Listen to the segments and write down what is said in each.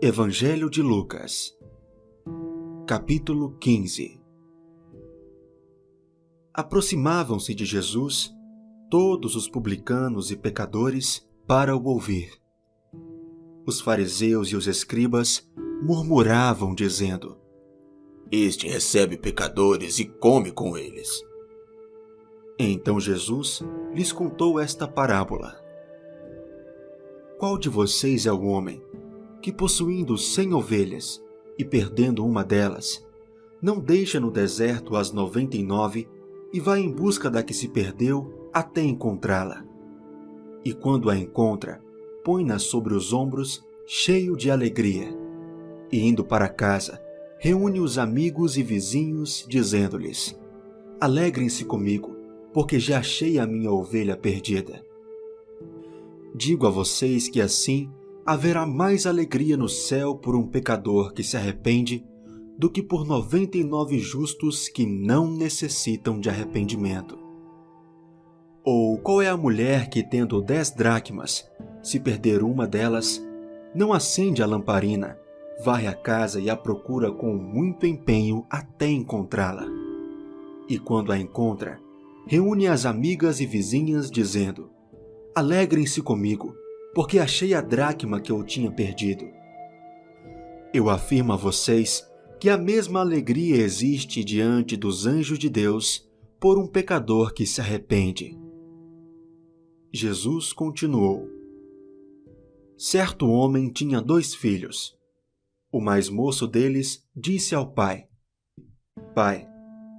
Evangelho de Lucas, capítulo 15. Aproximavam-se de Jesus todos os publicanos e pecadores para o ouvir. Os fariseus e os escribas murmuravam, dizendo: Este recebe pecadores e come com eles. Então Jesus lhes contou esta parábola. Qual de vocês é o homem que, possuindo 100 ovelhas e perdendo uma delas, não deixa no deserto as 99 e vai em busca da que se perdeu até encontrá-la? E quando a encontra, põe-na sobre os ombros, cheio de alegria, e indo para casa, reúne os amigos e vizinhos, dizendo-lhes: Alegrem-se comigo, porque já achei a minha ovelha perdida. Digo a vocês que assim haverá mais alegria no céu por um pecador que se arrepende do que por 99 justos que não necessitam de arrependimento. Ou qual é a mulher que, tendo 10 dracmas, se perder uma delas, não acende a lamparina, varre a casa e a procura com muito empenho até encontrá-la? E quando a encontra, reúne as amigas e vizinhas, dizendo: Alegrem-se comigo, porque achei a dracma que eu tinha perdido. Eu afirmo a vocês que a mesma alegria existe diante dos anjos de Deus por um pecador que se arrepende. Jesus continuou: Certo homem tinha 2 filhos. O mais moço deles disse ao pai: Pai,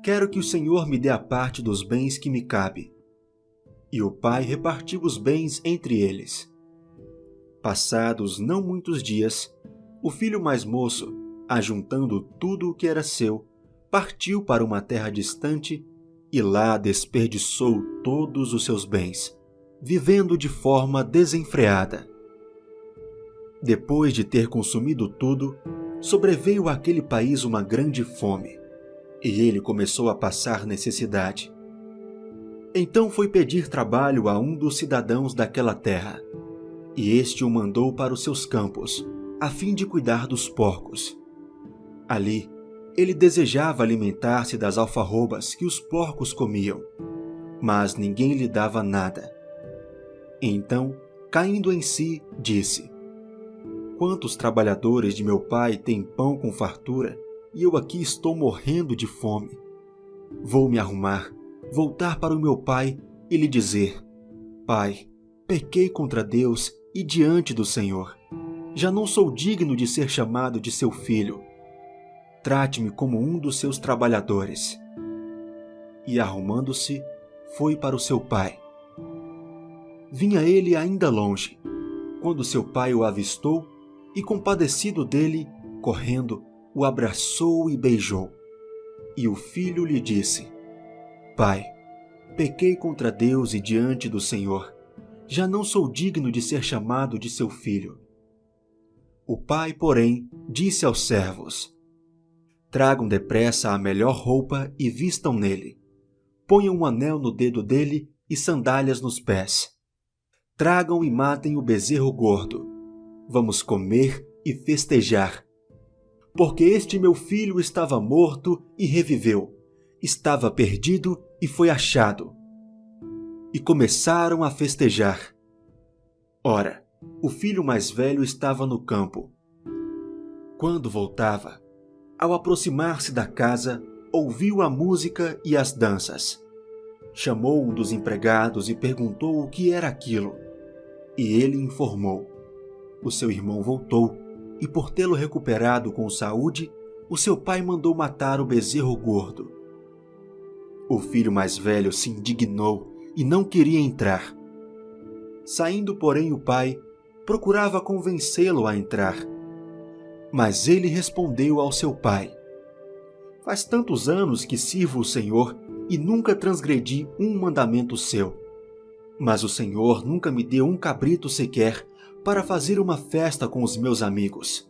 quero que o Senhor me dê a parte dos bens que me cabe. E o pai repartiu os bens entre eles. Passados não muitos dias, o filho mais moço, ajuntando tudo o que era seu, partiu para uma terra distante e lá desperdiçou todos os seus bens, vivendo de forma desenfreada. Depois de ter consumido tudo, sobreveio àquele país uma grande fome, e ele começou a passar necessidade. Então foi pedir trabalho a um dos cidadãos daquela terra, e este o mandou para os seus campos, a fim de cuidar dos porcos. Ali, ele desejava alimentar-se das alfarrobas que os porcos comiam, mas ninguém lhe dava nada. Então, caindo em si, disse: Quantos trabalhadores de meu pai têm pão com fartura, e eu aqui estou morrendo de fome? Vou me arrumar, voltar para o meu pai e lhe dizer: Pai, pequei contra Deus e diante do Senhor. Já não sou digno de ser chamado de seu filho. Trate-me como um dos seus trabalhadores. E arrumando-se, foi para o seu pai. Vinha ele ainda longe, quando seu pai o avistou e, compadecido dele, correndo, o abraçou e beijou. E o filho lhe disse: Pai, pequei contra Deus e diante do Senhor. Já não sou digno de ser chamado de seu filho. O pai, porém, disse aos servos: Tragam depressa a melhor roupa e vistam nele. Ponham um anel no dedo dele e sandálias nos pés. Tragam e matem o bezerro gordo. Vamos comer e festejar. Porque este meu filho estava morto e reviveu. Estava perdido e foi achado. E começaram a festejar. Ora, o filho mais velho estava no campo. Quando voltava, ao aproximar-se da casa, ouviu a música e as danças. Chamou um dos empregados e perguntou o que era aquilo. E ele informou. O seu irmão voltou, e por tê-lo recuperado com saúde, o seu pai mandou matar o bezerro gordo. O filho mais velho se indignou e não queria entrar. Saindo, porém, o pai procurava convencê-lo a entrar. Mas ele respondeu ao seu pai: Faz tantos anos que sirvo o Senhor e nunca transgredi um mandamento seu. Mas o Senhor nunca me deu um cabrito sequer para fazer uma festa com os meus amigos.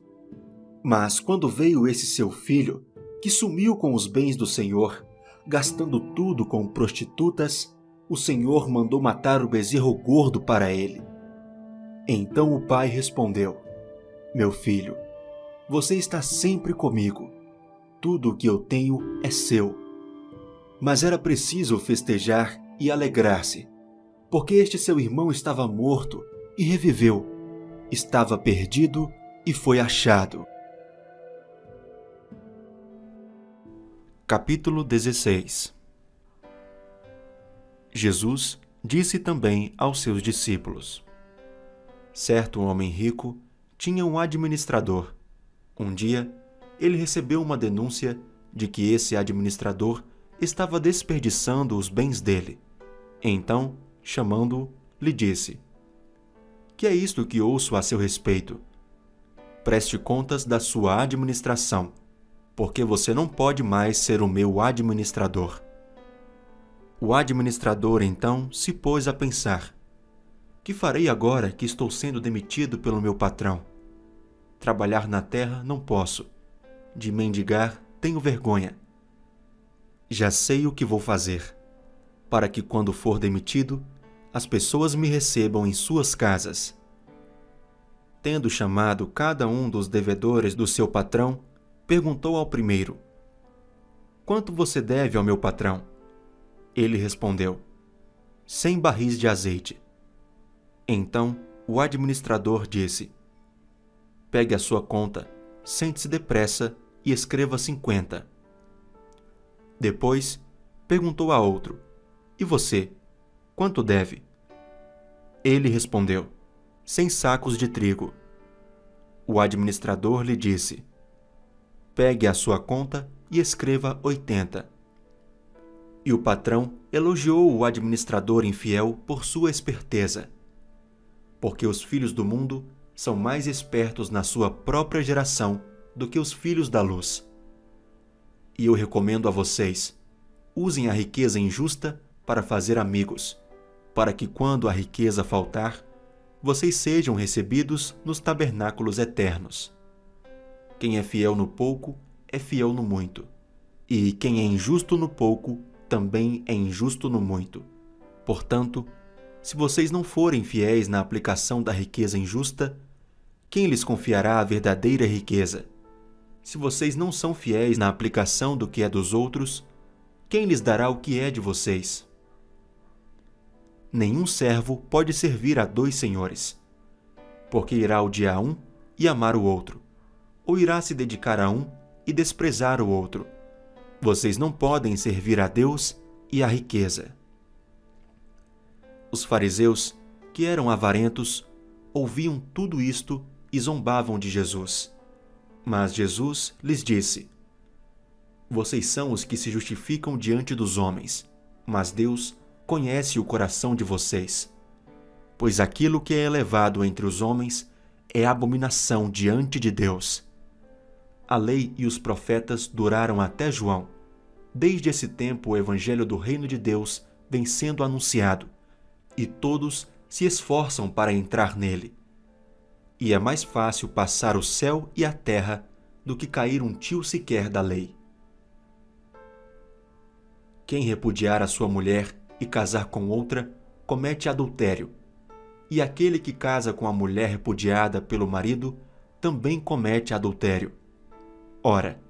Mas quando veio esse seu filho, que sumiu com os bens do Senhor, gastando tudo com prostitutas, o Senhor mandou matar o bezerro gordo para ele. Então o pai respondeu: Meu filho, você está sempre comigo. Tudo o que eu tenho é seu. Mas era preciso festejar e alegrar-se, porque este seu irmão estava morto e reviveu, estava perdido e foi achado. Capítulo 16. Jesus disse também aos seus discípulos: certo homem rico tinha um administrador. Um dia, ele recebeu uma denúncia de que esse administrador estava desperdiçando os bens dele. Então, chamando-o, lhe disse: que é isto que ouço a seu respeito? Preste contas da sua administração, porque você não pode mais ser o meu administrador. O administrador, então, se pôs a pensar: que farei agora que estou sendo demitido pelo meu patrão? Trabalhar na terra não posso. De mendigar tenho vergonha. Já sei o que vou fazer, para que quando for demitido, as pessoas me recebam em suas casas. Tendo chamado cada um dos devedores do seu patrão, perguntou ao primeiro: quanto você deve ao meu patrão? Ele respondeu: 100 barris de azeite. Então o administrador disse: pegue a sua conta, sente-se depressa e escreva 50. Depois perguntou a outro: e você, quanto deve? Ele respondeu: 100 sacos de trigo. O administrador lhe disse: pegue a sua conta e escreva 80. E o patrão elogiou o administrador infiel por sua esperteza, porque os filhos do mundo são mais espertos na sua própria geração do que os filhos da luz. E eu recomendo a vocês: usem a riqueza injusta para fazer amigos, para que quando a riqueza faltar, vocês sejam recebidos nos tabernáculos eternos. Quem é fiel no pouco é fiel no muito, e quem é injusto no pouco também é injusto no muito. Portanto, se vocês não forem fiéis na aplicação da riqueza injusta, quem lhes confiará a verdadeira riqueza? Se vocês não são fiéis na aplicação do que é dos outros, quem lhes dará o que é de vocês? Nenhum servo pode servir a 2 senhores, porque irá odiar um e amar o outro, ou irá se dedicar a um e desprezar o outro. Vocês não podem servir a Deus e à riqueza. Os fariseus, que eram avarentos, ouviam tudo isto e zombavam de Jesus. Mas Jesus lhes disse: vocês são os que se justificam diante dos homens, mas Deus conhece o coração de vocês. Pois aquilo que é elevado entre os homens é abominação diante de Deus. A lei e os profetas duraram até João. Desde esse tempo o evangelho do reino de Deus vem sendo anunciado, e todos se esforçam para entrar nele. E é mais fácil passar o céu e a terra do que cair um tio sequer da lei. Quem repudiar a sua mulher e casar com outra, comete adultério. E aquele que casa com a mulher repudiada pelo marido, também comete adultério. Ora,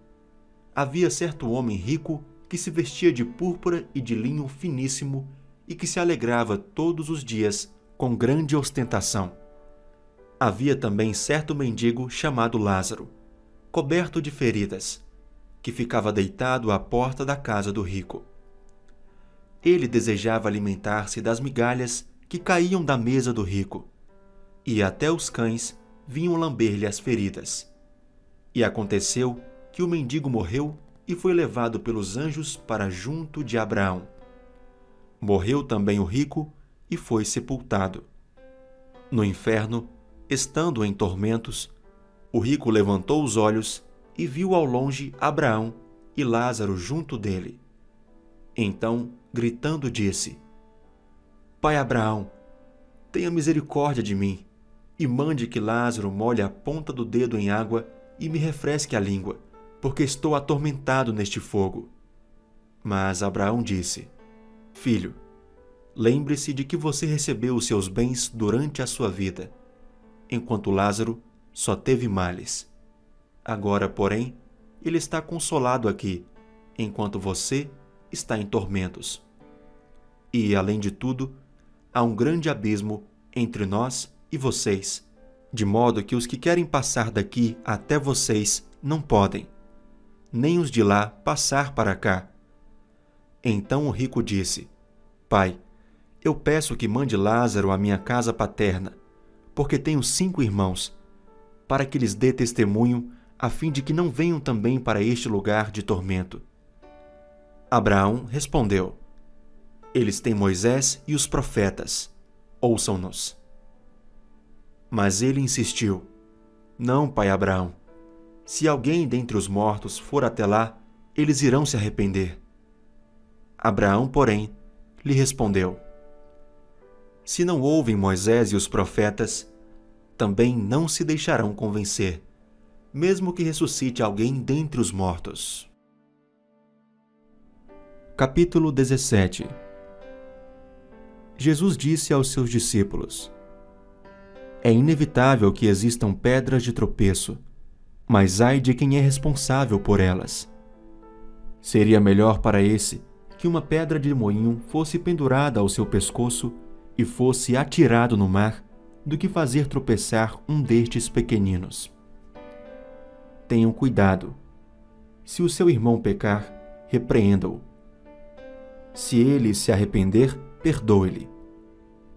havia certo homem rico que se vestia de púrpura e de linho finíssimo e que se alegrava todos os dias com grande ostentação. Havia também certo mendigo chamado Lázaro, coberto de feridas, que ficava deitado à porta da casa do rico. Ele desejava alimentar-se das migalhas que caíam da mesa do rico, e até os cães vinham lamber-lhe as feridas. E aconteceu que o mendigo morreu e foi levado pelos anjos para junto de Abraão. Morreu também o rico e foi sepultado. No inferno, estando em tormentos, o rico levantou os olhos e viu ao longe Abraão e Lázaro junto dele. Então, gritando, disse: Pai Abraão, tenha misericórdia de mim e mande que Lázaro molhe a ponta do dedo em água e me refresque a língua, porque estou atormentado neste fogo. Mas Abraão disse: Filho, lembre-se de que você recebeu os seus bens durante a sua vida, enquanto Lázaro só teve males. Agora, porém, ele está consolado aqui, enquanto você está em tormentos. E, além de tudo, há um grande abismo entre nós e vocês, de modo que os que querem passar daqui até vocês não podem, nem os de lá passar para cá. Então o rico disse: Pai, eu peço que mande Lázaro à minha casa paterna, porque tenho 5 irmãos, para que lhes dê testemunho, a fim de que não venham também para este lugar de tormento. Abraão respondeu: Eles têm Moisés e os profetas, ouçam-nos. Mas ele insistiu: Não, pai Abraão, se alguém dentre os mortos for até lá, eles irão se arrepender. Abraão, porém, lhe respondeu: Se não ouvem Moisés e os profetas, também não se deixarão convencer, mesmo que ressuscite alguém dentre os mortos. Capítulo 17. Jesus disse aos seus discípulos: É inevitável que existam pedras de tropeço, mas ai de quem é responsável por elas. Seria melhor para esse que uma pedra de moinho fosse pendurada ao seu pescoço e fosse atirado no mar, do que fazer tropeçar um destes pequeninos. Tenham cuidado. Se o seu irmão pecar, repreenda-o. Se ele se arrepender, perdoe-lhe.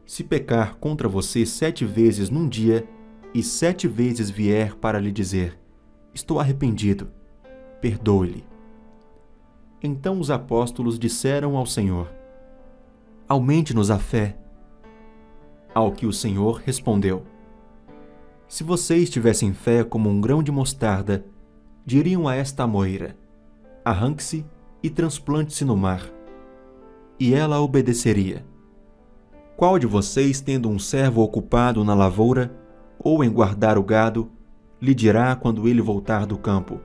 Se pecar contra você 7 vezes num dia, e 7 vezes vier para lhe dizer: Estou arrependido, perdoe-lhe. Então os apóstolos disseram ao Senhor: Aumente-nos a fé. Ao que o Senhor respondeu: Se vocês tivessem fé como um grão de mostarda, diriam a esta amoeira: Arranque-se e transplante-se no mar. E ela obedeceria. Qual de vocês, tendo um servo ocupado na lavoura, ou em guardar o gado, lhe dirá quando ele voltar do campo: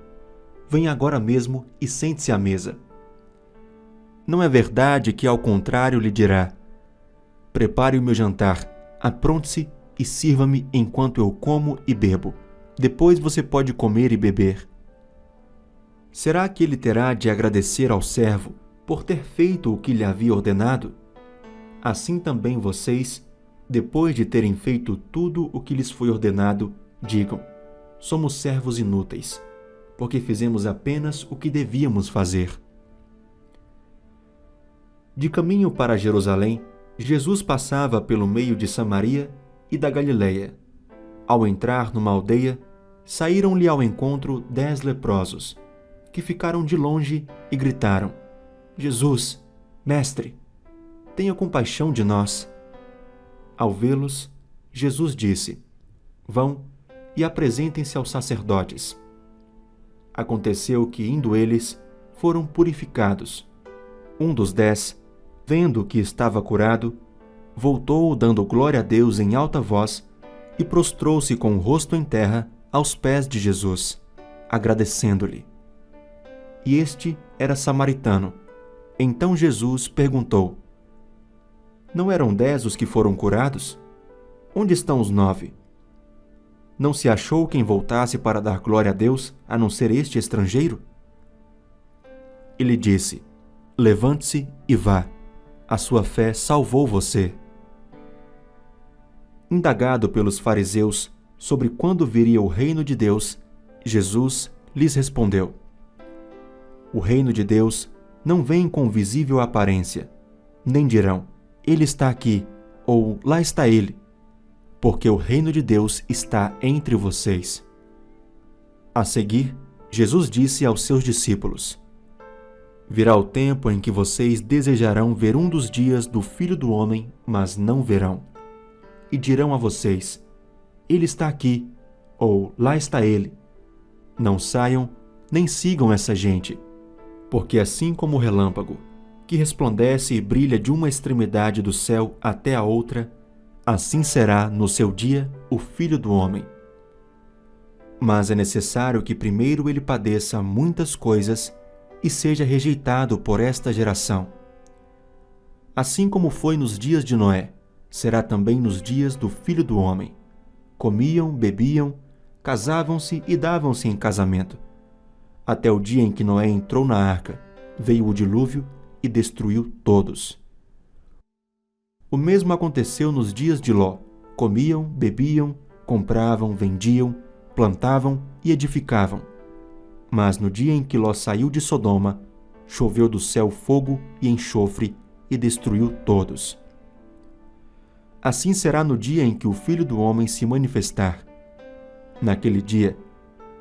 Venha agora mesmo e sente-se à mesa? Não é verdade que, ao contrário, lhe dirá: Prepare o meu jantar, apronte-se e sirva-me enquanto eu como e bebo. Depois você pode comer e beber. Será que ele terá de agradecer ao servo por ter feito o que lhe havia ordenado? Assim também vocês, depois de terem feito tudo o que lhes foi ordenado, digam: Somos servos inúteis, porque fizemos apenas o que devíamos fazer. De caminho para Jerusalém, Jesus passava pelo meio de Samaria e da Galileia. Ao entrar numa aldeia, saíram-lhe ao encontro 10 leprosos, que ficaram de longe e gritaram: Jesus, mestre, tenha compaixão de nós. Ao vê-los, Jesus disse: Vão e apresentem-se aos sacerdotes. Aconteceu que, indo eles, foram purificados. Um dos 10, vendo que estava curado, voltou dando glória a Deus em alta voz e prostrou-se com o rosto em terra aos pés de Jesus, agradecendo-lhe. E este era samaritano. Então Jesus perguntou: Não eram 10 os que foram curados? Onde estão os 9? Não se achou quem voltasse para dar glória a Deus, a não ser este estrangeiro? Ele disse: Levante-se e vá. A sua fé salvou você. Indagado pelos fariseus sobre quando viria o reino de Deus, Jesus lhes respondeu: O reino de Deus não vem com visível aparência, nem dirão: Ele está aqui, ou lá está ele, porque o reino de Deus está entre vocês. A seguir, Jesus disse aos seus discípulos: Virá o tempo em que vocês desejarão ver um dos dias do Filho do Homem, mas não verão. E dirão a vocês: Ele está aqui, ou lá está ele. Não saiam, nem sigam essa gente, porque assim como o relâmpago, que resplandece e brilha de uma extremidade do céu até a outra, assim será no seu dia o Filho do Homem. Mas é necessário que primeiro ele padeça muitas coisas e seja rejeitado por esta geração. Assim como foi nos dias de Noé, será também nos dias do Filho do Homem. Comiam, bebiam, casavam-se e davam-se em casamento. Até o dia em que Noé entrou na arca, veio o dilúvio e destruiu todos. O mesmo aconteceu nos dias de Ló. Comiam, bebiam, compravam, vendiam, plantavam e edificavam. Mas no dia em que Ló saiu de Sodoma, choveu do céu fogo e enxofre e destruiu todos. Assim será no dia em que o Filho do Homem se manifestar. Naquele dia,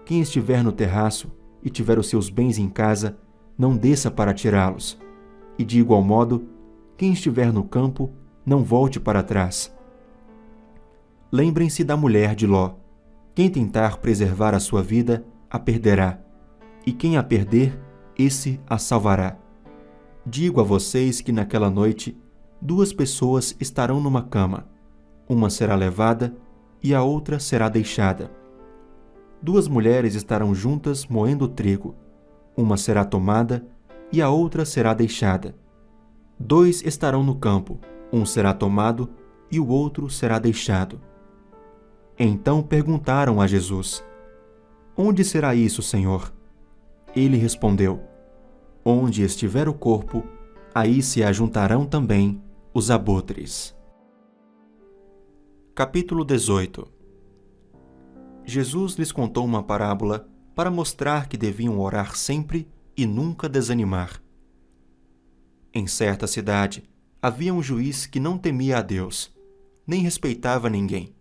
quem estiver no terraço e tiver os seus bens em casa, não desça para tirá-los. E de igual modo, quem estiver no campo, não volte para trás. Lembrem-se da mulher de Ló. Quem tentar preservar a sua vida, a perderá. E quem a perder, esse a salvará. Digo a vocês que naquela noite, 2 pessoas estarão numa cama. Uma será levada e a outra será deixada. 2 mulheres estarão juntas moendo trigo. Uma será tomada e a outra será deixada. 2 estarão no campo. Um será tomado e o outro será deixado. Então perguntaram a Jesus: Onde será isso, Senhor? Ele respondeu: Onde estiver o corpo, aí se ajuntarão também os abutres. Capítulo 18. Jesus lhes contou uma parábola para mostrar que deviam orar sempre e nunca desanimar. Em certa cidade, havia um juiz que não temia a Deus, nem respeitava ninguém.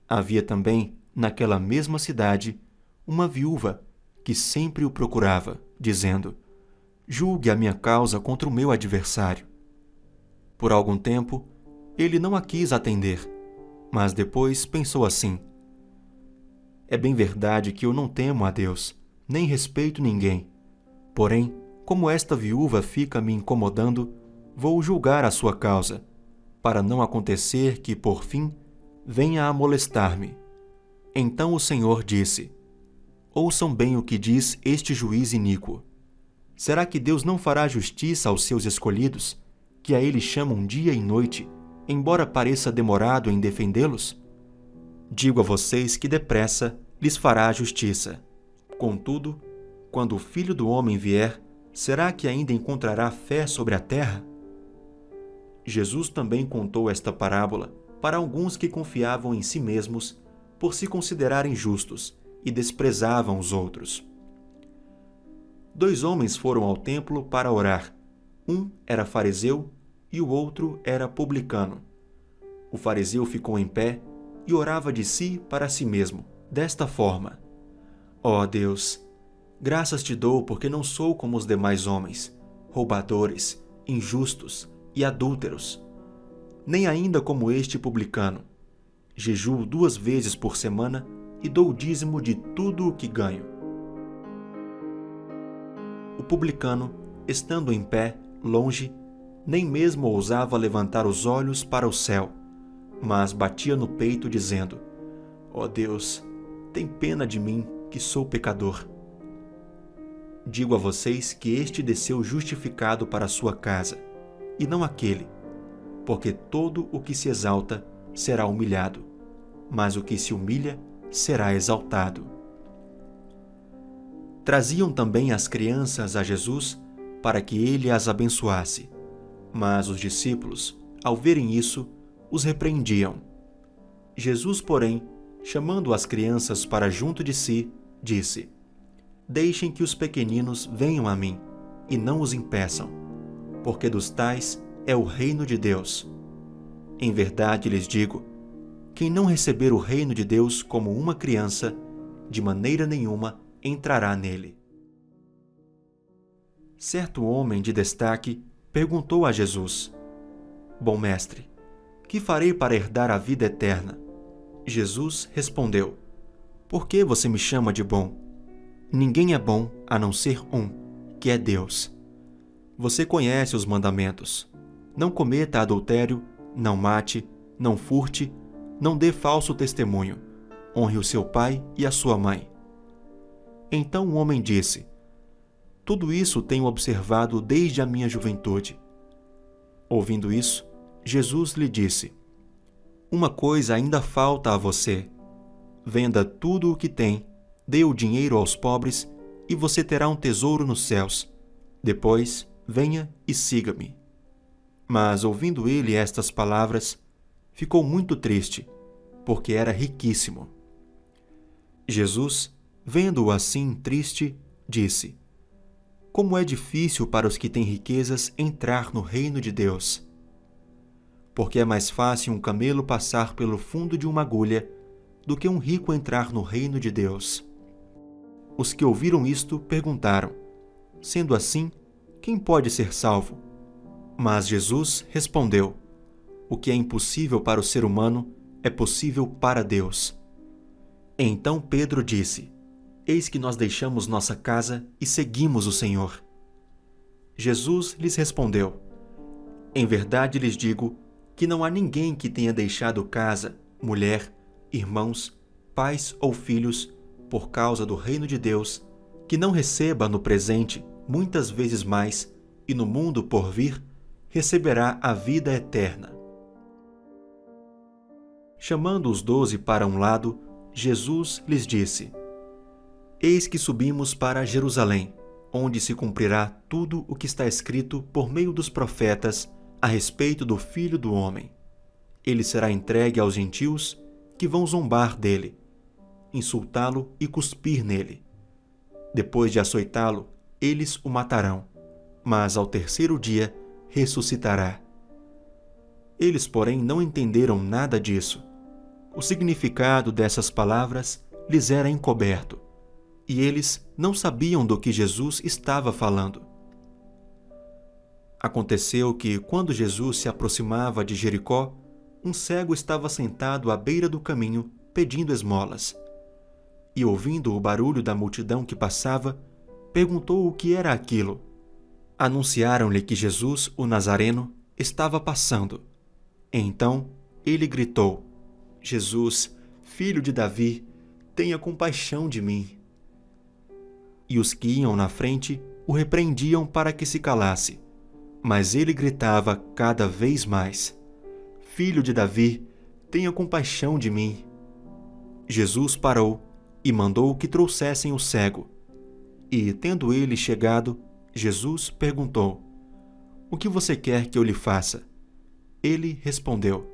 Havia também, naquela mesma cidade, uma viúva que sempre o procurava, dizendo: Julgue a minha causa contra o meu adversário. Por algum tempo, ele não a quis atender, mas depois pensou assim: É bem verdade que eu não temo a Deus, nem respeito ninguém. Porém, como esta viúva fica me incomodando, vou julgar a sua causa, para não acontecer que, por fim, venha a molestar-me. Então o Senhor disse: Ouçam bem o que diz este juiz iníquo. Será que Deus não fará justiça aos seus escolhidos, que a ele chamam dia e noite, embora pareça demorado em defendê-los? Digo a vocês que depressa lhes fará justiça. Contudo, quando o Filho do Homem vier, será que ainda encontrará fé sobre a terra? Jesus também contou esta parábola para alguns que confiavam em si mesmos por se considerarem justos e desprezavam os outros. 2 homens foram ao templo para orar. Um era fariseu e o outro era publicano. O fariseu ficou em pé e orava de si para si mesmo, desta forma: Ó Deus, graças te dou porque não sou como os demais homens, roubadores, injustos e adúlteros, nem ainda como este publicano. Jejuo 2 vezes por semana e dou o dízimo de tudo o que ganho. O publicano, estando em pé, longe, nem mesmo ousava levantar os olhos para o céu, mas batia no peito dizendo: Ó Deus, tem pena de mim, que sou pecador. Digo a vocês que este desceu justificado para a sua casa, e não aquele, porque todo o que se exalta será humilhado, mas o que se humilha será exaltado. Traziam também as crianças a Jesus para que ele as abençoasse, mas os discípulos, ao verem isso, os repreendiam. Jesus, porém, chamando as crianças para junto de si, disse: Deixem que os pequeninos venham a mim, e não os impeçam, porque dos tais é o reino de Deus. Em verdade lhes digo, quem não receber o reino de Deus como uma criança, de maneira nenhuma entrará nele. Certo homem de destaque perguntou a Jesus: Bom mestre, que farei para herdar a vida eterna? Jesus respondeu: Por que você me chama de bom? Ninguém é bom a não ser um, que é Deus. Você conhece os mandamentos: não cometa adultério, não mate, não furte, não dê falso testemunho, honre o seu pai e a sua mãe. Então o homem disse: Tudo isso tenho observado desde a minha juventude. Ouvindo isso, Jesus lhe disse: Uma coisa ainda falta a você. venda tudo o que tem, dê o dinheiro aos pobres e você terá um tesouro nos céus. Depois, venha e siga-me. Mas, ouvindo ele estas palavras, ficou muito triste, porque era riquíssimo. Jesus, vendo-o assim triste, disse: Como é difícil para os que têm riquezas entrar no reino de Deus! Porque é mais fácil um camelo passar pelo fundo de uma agulha do que um rico entrar no reino de Deus. Os que ouviram isto perguntaram: Sendo assim, quem pode ser salvo? Mas Jesus respondeu: O que é impossível para o ser humano é possível para Deus. Então Pedro disse: Eis que nós deixamos nossa casa e seguimos o Senhor. Jesus lhes respondeu: Em verdade lhes digo que não há ninguém que tenha deixado casa, mulher, irmãos, pais ou filhos, por causa do reino de Deus, que não receba no presente muitas vezes mais, e no mundo por vir receberá a vida eterna. Chamando os 12 para um lado, Jesus lhes disse: Eis que subimos para Jerusalém, onde se cumprirá tudo o que está escrito por meio dos profetas a respeito do Filho do Homem. Ele será entregue aos gentios, que vão zombar dele, insultá-lo e cuspir nele. Depois de açoitá-lo, eles o matarão, mas ao terceiro dia ressuscitará. Eles, porém, não entenderam nada disso. O significado dessas palavras lhes era encoberto, e eles não sabiam do que Jesus estava falando. Aconteceu que, quando Jesus se aproximava de Jericó, um cego estava sentado à beira do caminho, pedindo esmolas. E, ouvindo o barulho da multidão que passava, perguntou o que era aquilo. Anunciaram-lhe que Jesus, o Nazareno, estava passando. Então ele gritou: Jesus, filho de Davi, tenha compaixão de mim. E os que iam na frente o repreendiam para que se calasse. Mas ele gritava cada vez mais: Filho de Davi, tenha compaixão de mim. Jesus parou e mandou que trouxessem o cego. E, tendo ele chegado, Jesus perguntou: O que você quer que eu lhe faça? Ele respondeu: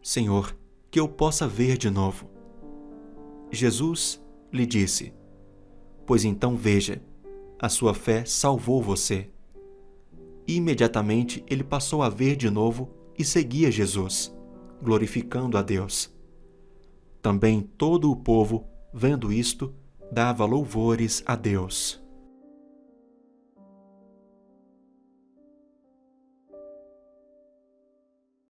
Senhor, que eu possa ver de novo. Jesus lhe disse: Pois então veja, a sua fé salvou você. Imediatamente ele passou a ver de novo e seguia Jesus, glorificando a Deus. Também todo o povo, vendo isto, dava louvores a Deus.